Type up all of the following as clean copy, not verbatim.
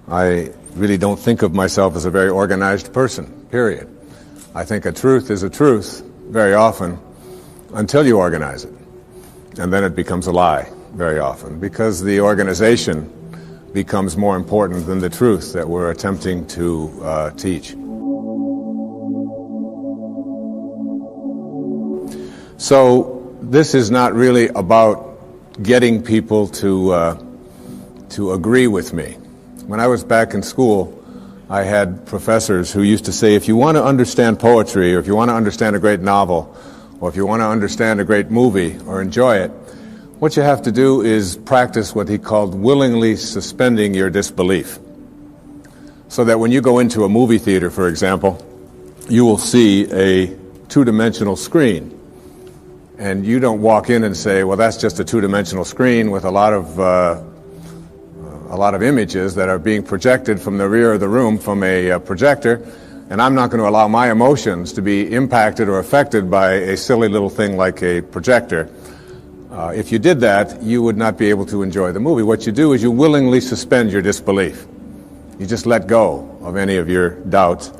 I really don't think of myself as a very organized person, period. I think a truth is a truth very often until you organize it. And then it becomes a lie very often, because the organization becomes more important than the truth that we're attempting to teach. So this is not really about getting people to agree with me. When I was back in school, I had professors who used to say, if you want to understand poetry, or if you want to understand a great novel, or if you want to understand a great movie or enjoy it, what you have to do is practice what he called willingly suspending your disbelief. So that when you go into a movie theater, for example, you will see a two-dimensional screen. And you don't walk in and say, well, that's just a two-dimensional screen with a lot of images that are being projected from the rear of the room from a projector, and I'm not going to allow my emotions to be impacted or affected by a silly little thing like a projector. If you did that, you would not be able to enjoy the movie. What you do is you willingly suspend your disbelief. You just let go of any of your doubts,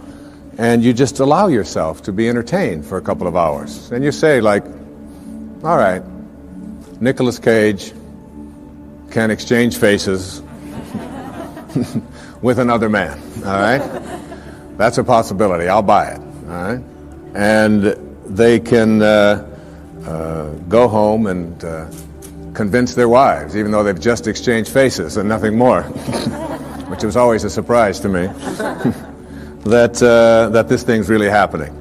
and you just allow yourself to be entertained for a couple of hours. And you say, like, all right, Nicolas Cage can exchange faces with another man, all right? That's a possibility. I'll buy it, all right? And they can go home and convince their wives, even though they've just exchanged faces and nothing more, which was always a surprise to me, that this thing's really happening.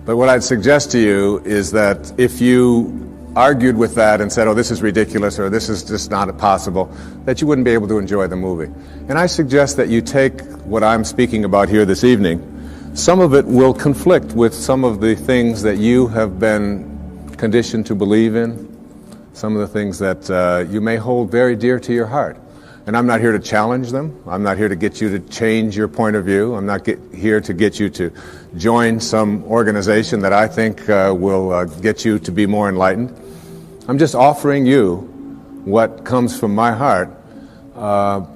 But what I'd suggest to you is that if you argued with that and said, oh, this is ridiculous, or this is just not possible, that you wouldn't be able to enjoy the movie. And I suggest that you take what I'm speaking about here this evening. Some of it will conflict with some of the things that you have been conditioned to believe in, some of the things that you may hold very dear to your heart. And I'm not here to challenge them. I'm not here to get you to change your point of view. I'm not here to get you to join some organization that I think will get you to be more enlightened. I'm just offering you what comes from my heart,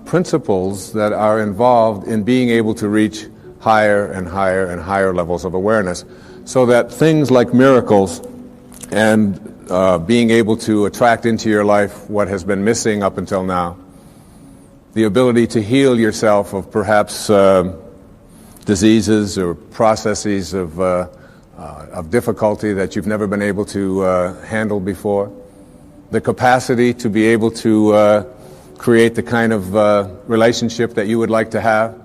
principles that are involved in being able to reach higher and higher and higher levels of awareness, so that things like miracles and being able to attract into your life what has been missing up until now, the ability to heal yourself of perhaps diseases or processes of difficulty that you've never been able to handle before, the capacity to be able to create the kind of relationship that you would like to have,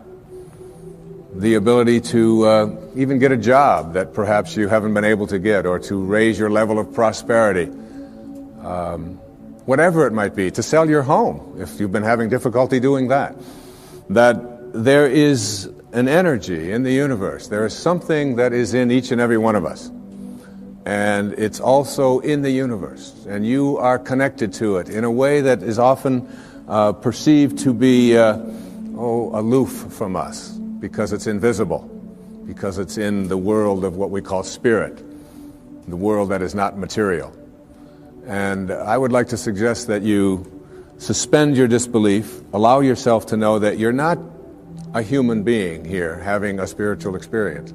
the ability to even get a job that perhaps you haven't been able to get, or to raise your level of prosperity, whatever it might be, to sell your home if you've been having difficulty doing that. That there is an energy in the universe. There is something that is in each and every one of us. And it's also in the universe. And you are connected to it in a way that is often perceived to be aloof from us, because it's invisible, because it's in the world of what we call spirit, the world that is not material. And I would like to suggest that you suspend your disbelief, allow yourself to know that you're not a human being here having a spiritual experience,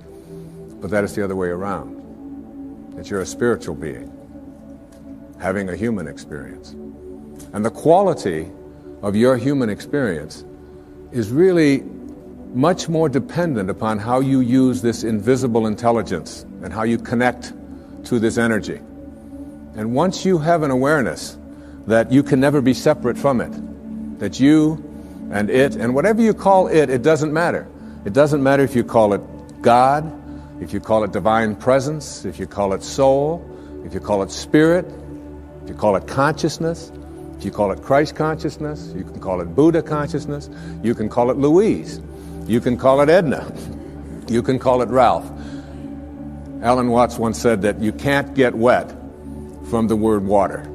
but that is the other way around. That you're a spiritual being having a human experience. And the quality of your human experience is really much more dependent upon how you use this invisible intelligence and how you connect to this energy. And once you have an awareness that you can never be separate from it, that you and it, and whatever you call it, it doesn't matter. It doesn't matter if you call it God, if you call it divine presence, if you call it soul, if you call it spirit, if you call it consciousness, if you call it Christ consciousness, you can call it Buddha consciousness, you can call it Louise, you can call it Edna, you can call it Ralph. Alan Watts once said that you can't get wet from the word water.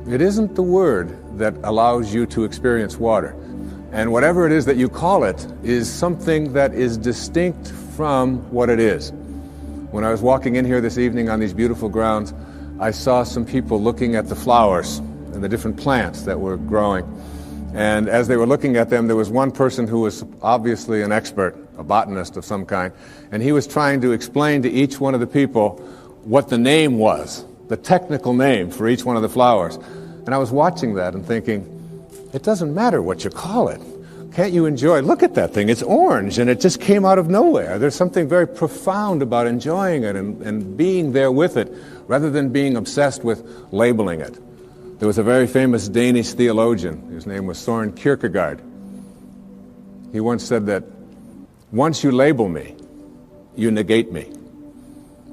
It isn't the word that allows you to experience water. And whatever it is that you call it is something that is distinct from what it is. When I was walking in here this evening on these beautiful grounds, I saw some people looking at the flowers and the different plants that were growing. And as they were looking at them, there was one person who was obviously an expert, a botanist of some kind, and he was trying to explain to each one of the people what the name was, the technical name for each one of the flowers. And I was watching that and thinking, it doesn't matter what you call it. Can't you enjoy? Look at that thing. It's orange, and it just came out of nowhere. There's something very profound about enjoying it and being there with it, rather than being obsessed with labeling it. There was a very famous Danish theologian. His name was Søren Kierkegaard. He once said that once you label me, you negate me.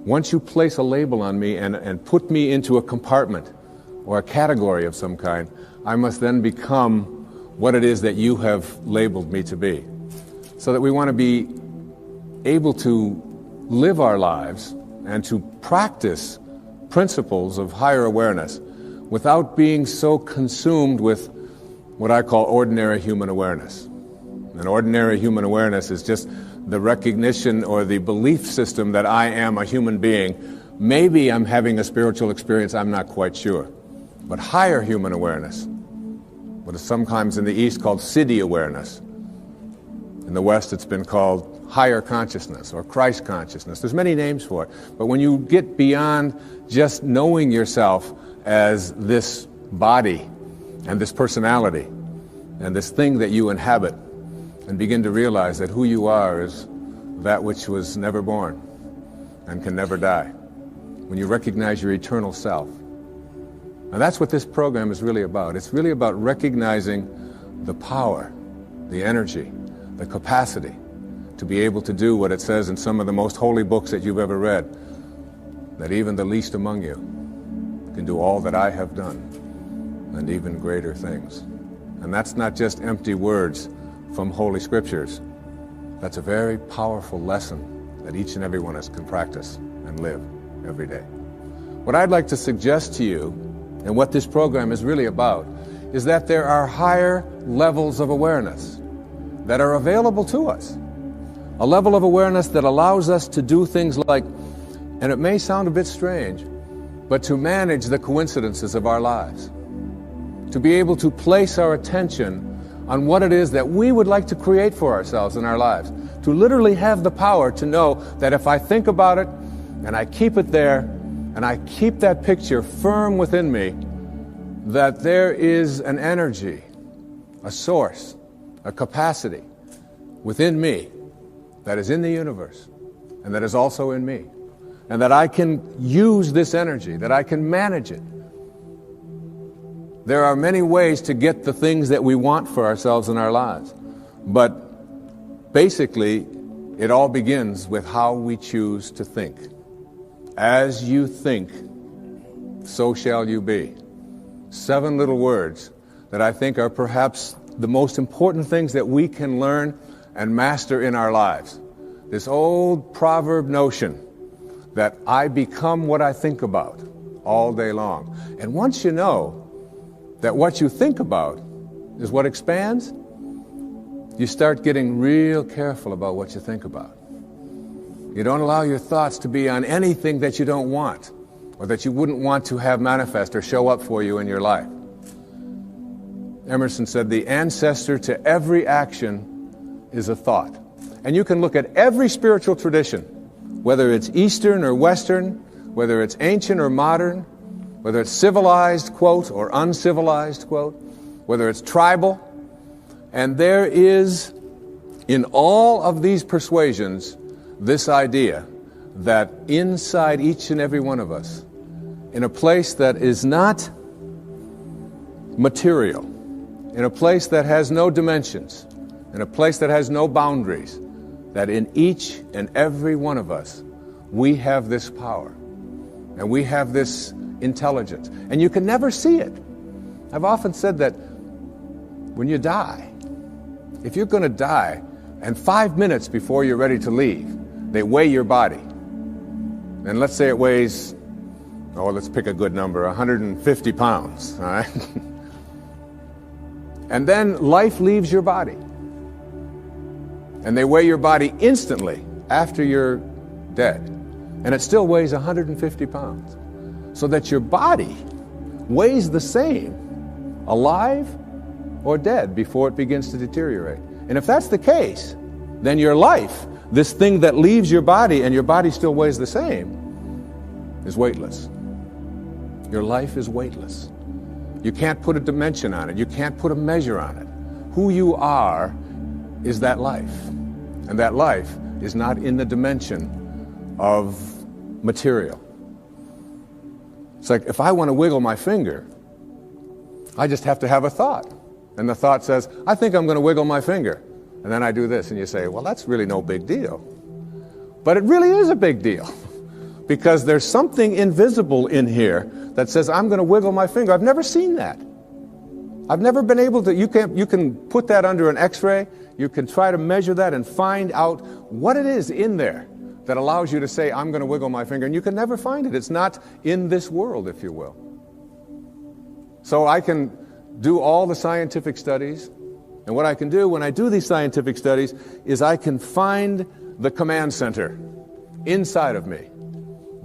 Once you place a label on me and put me into a compartment or a category of some kind, I must then become what it is that you have labeled me to be. So that we want to be able to live our lives and to practice principles of higher awareness without being so consumed with what I call ordinary human awareness. And ordinary human awareness is just the recognition or the belief system that I am a human being. Maybe I'm having a spiritual experience, I'm not quite sure. But higher human awareness, what is sometimes in the East called Siddhi awareness. In the West it's been called higher consciousness or Christ consciousness. There's many names for it. But when you get beyond just knowing yourself as this body and this personality and this thing that you inhabit, and begin to realize that who you are is that which was never born and can never die. When you recognize your eternal self. And that's what this program is really about. It's really about recognizing the power, the energy, the capacity to be able to do what it says in some of the most holy books that you've ever read, that even the least among you can do all that I have done and even greater things. And that's not just empty words from Holy Scriptures. That's a very powerful lesson that each and every one of us can practice and live every day. What I'd like to suggest to you, and what this program is really about, is that there are higher levels of awareness that are available to us. A level of awareness that allows us to do things like, and it may sound a bit strange, but to manage the coincidences of our lives. To be able to place our attention on what it is that we would like to create for ourselves in our lives. To literally have the power to know that if I think about it, and I keep it there, and I keep that picture firm within me, that there is an energy, a source, a capacity within me that is in the universe, and that is also in me. And that I can use this energy, that I can manage it. There are many ways to get the things that we want for ourselves in our lives. But basically, it all begins with how we choose to think. As you think, so shall you be. 7 little words that I think are perhaps the most important things that we can learn and master in our lives. This old proverb notion that I become what I think about all day long. And once you know that what you think about is what expands, you start getting real careful about what you think about. You don't allow your thoughts to be on anything that you don't want, or that you wouldn't want to have manifest or show up for you in your life. Emerson said, the ancestor to every action is a thought. And you can look at every spiritual tradition, whether it's Eastern or Western, whether it's ancient or modern, whether it's civilized, quote, or uncivilized, quote, whether it's tribal. And there is, in all of these persuasions, this idea that inside each and every one of us, in a place that is not material, in a place that has no dimensions, in a place that has no boundaries, that in each and every one of us, we have this power, and we have this intelligence, and you can never see it. I've often said that when you die, if you're going to die, and 5 minutes before you're ready to leave, they weigh your body, and let's say it weighs, let's pick a good number, 150 pounds, all right? And then life leaves your body, and they weigh your body instantly after you're dead, and it still weighs 150 pounds. So that your body weighs the same, alive or dead before it begins to deteriorate. And if that's the case, then your life, this thing that leaves your body and your body still weighs the same, is weightless. Your life is weightless. You can't put a dimension on it. You can't put a measure on it. Who you are is that life. And that life is not in the dimension of material. It's like if I want to wiggle my finger, I just have to have a thought. And the thought says, I think I'm going to wiggle my finger. And then I do this, and you say, well, that's really no big deal. But it really is a big deal. Because there's something invisible in here that says, I'm going to wiggle my finger. I've never seen that. I've never been able to, you can put that under an x-ray, you can try to measure that and find out what it is in there that allows you to say, I'm going to wiggle my finger, and you can never find it. It's not in this world, if you will. So I can do all the scientific studies, and what I can do when I do these scientific studies is I can find the command center inside of me.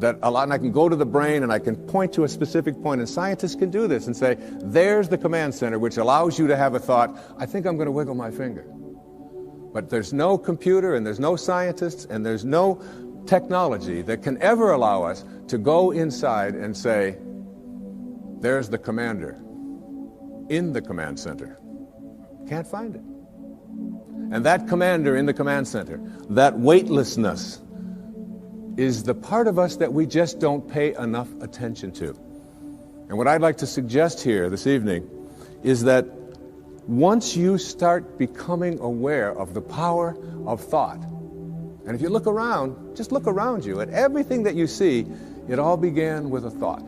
And I can go to the brain and I can point to a specific point, and scientists can do this and say, there's the command center which allows you to have a thought, I think I'm going to wiggle my finger. But there's no computer and there's no scientists and there's no technology that can ever allow us to go inside and say, there's the commander in the command center. Can't find it. And that commander in the command center, that weightlessness, is the part of us that we just don't pay enough attention to. And what I'd like to suggest here this evening is that once you start becoming aware of the power of thought, and if you look around, just look around you at everything that you see, it all began with a thought.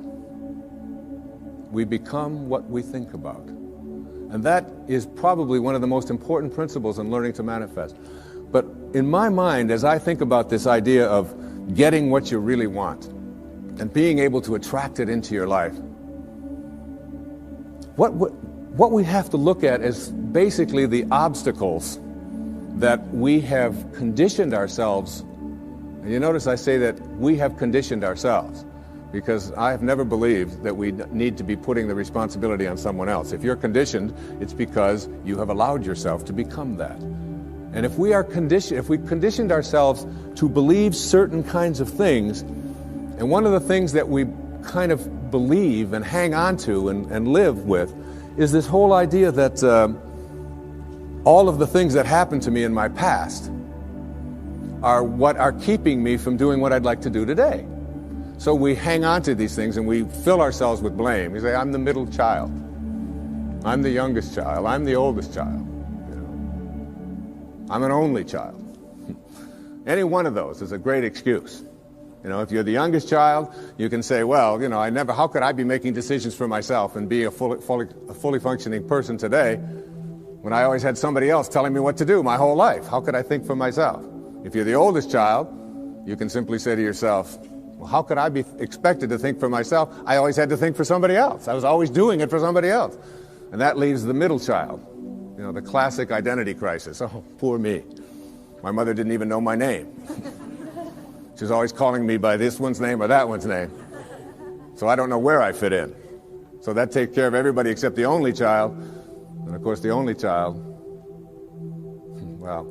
We become what we think about. And that is probably one of the most important principles in learning to manifest. But in my mind, as I think about this idea of getting what you really want and being able to attract it into your life, what we have to look at is basically the obstacles that we have conditioned ourselves. And you notice I say that we have conditioned ourselves, because I have never believed that we need to be putting the responsibility on someone else. If you're conditioned, it's because you have allowed yourself to become that. And if we conditioned ourselves to believe certain kinds of things, and one of the things that we kind of believe and hang on to and live with is this whole idea that all of the things that happened to me in my past are what are keeping me from doing what I'd like to do today. So we hang on to these things and we fill ourselves with blame. We say, I'm the middle child. I'm the youngest child. I'm the oldest child. I'm an only child. Any one of those is a great excuse. If you're the youngest child, you can say, well, how could I be making decisions for myself and be a fully functioning person today when I always had somebody else telling me what to do my whole life? How could I think for myself? If you're the oldest child, you can simply say to yourself, well, how could I be expected to think for myself? I always had to think for somebody else. I was always doing it for somebody else. And that leaves the middle child. The classic identity crisis. Oh, poor me. My mother didn't even know my name. She was always calling me by this one's name or that one's name. So I don't know where I fit in. So that takes care of everybody except the only child. And of course, the only child, well,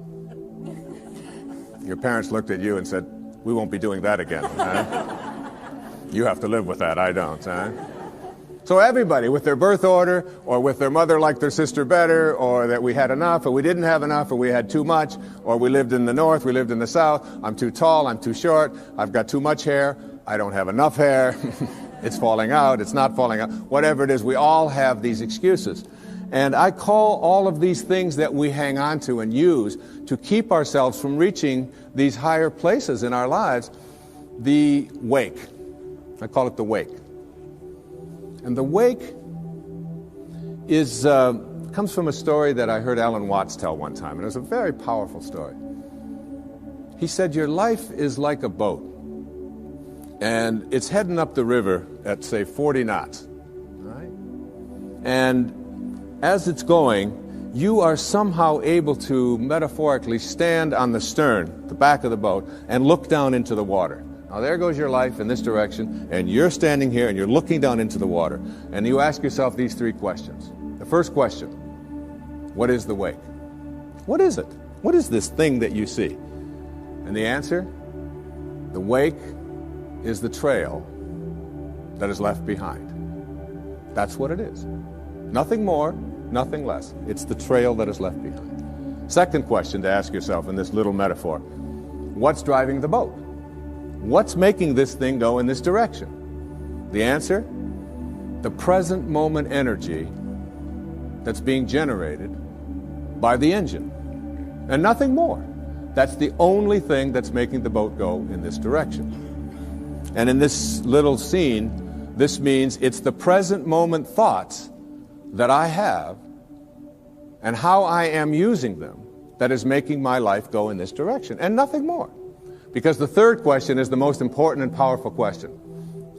your parents looked at you and said, we won't be doing that again. Huh? You have to live with that, I don't. Huh? So everybody, with their birth order, or with their mother liked their sister better, or that we had enough, or we didn't have enough, or we had too much, or we lived in the north, we lived in the south, I'm too tall, I'm too short, I've got too much hair, I don't have enough hair, it's falling out, it's not falling out, whatever it is, we all have these excuses. And I call all of these things that we hang on to and use to keep ourselves from reaching these higher places in our lives, the wake. I call it the wake. And the wake comes from a story that I heard Alan Watts tell one time, and it was a very powerful story. He said, your life is like a boat, and it's heading up the river at, say, 40 knots. Right? And as it's going, you are somehow able to metaphorically stand on the stern, the back of the boat, and look down into the water. Now there goes your life in this direction, and you're standing here and you're looking down into the water. And you ask yourself these three questions. The first question, What is the wake? What is it? What is this thing that you see? And the answer, the wake is the trail that is left behind. That's what it is. Nothing more, nothing less. It's the trail that is left behind. Second question to ask yourself in this little metaphor, what's driving the boat? What's making this thing go in this direction? The answer, the present moment energy that's being generated by the engine, and nothing more. That's the only thing that's making the boat go in this direction. And in this little scene, this means it's the present moment thoughts that I have and how I am using them that is making my life go in this direction, and nothing more. Because the third question is the most important and powerful question.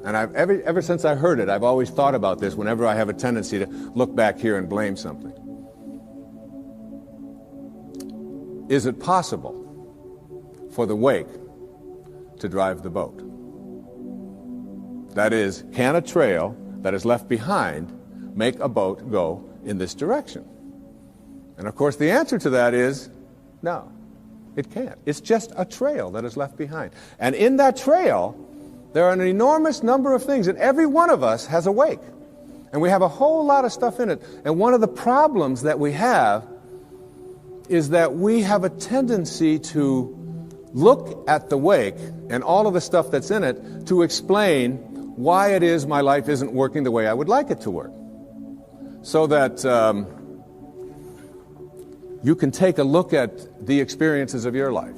And ever since I heard it, I've always thought about this whenever I have a tendency to look back here and blame something. Is it possible for the wake to drive the boat? That is, can a trail that is left behind make a boat go in this direction? And of course the answer to that is no, it can't. It's just a trail that is left behind. And in that trail, there are an enormous number of things, and every one of us has a wake. And we have a whole lot of stuff in it. And one of the problems that we have is that we have a tendency to look at the wake and all of the stuff that's in it to explain why it is my life isn't working the way I would like it to work. So that you can take a look at the experiences of your life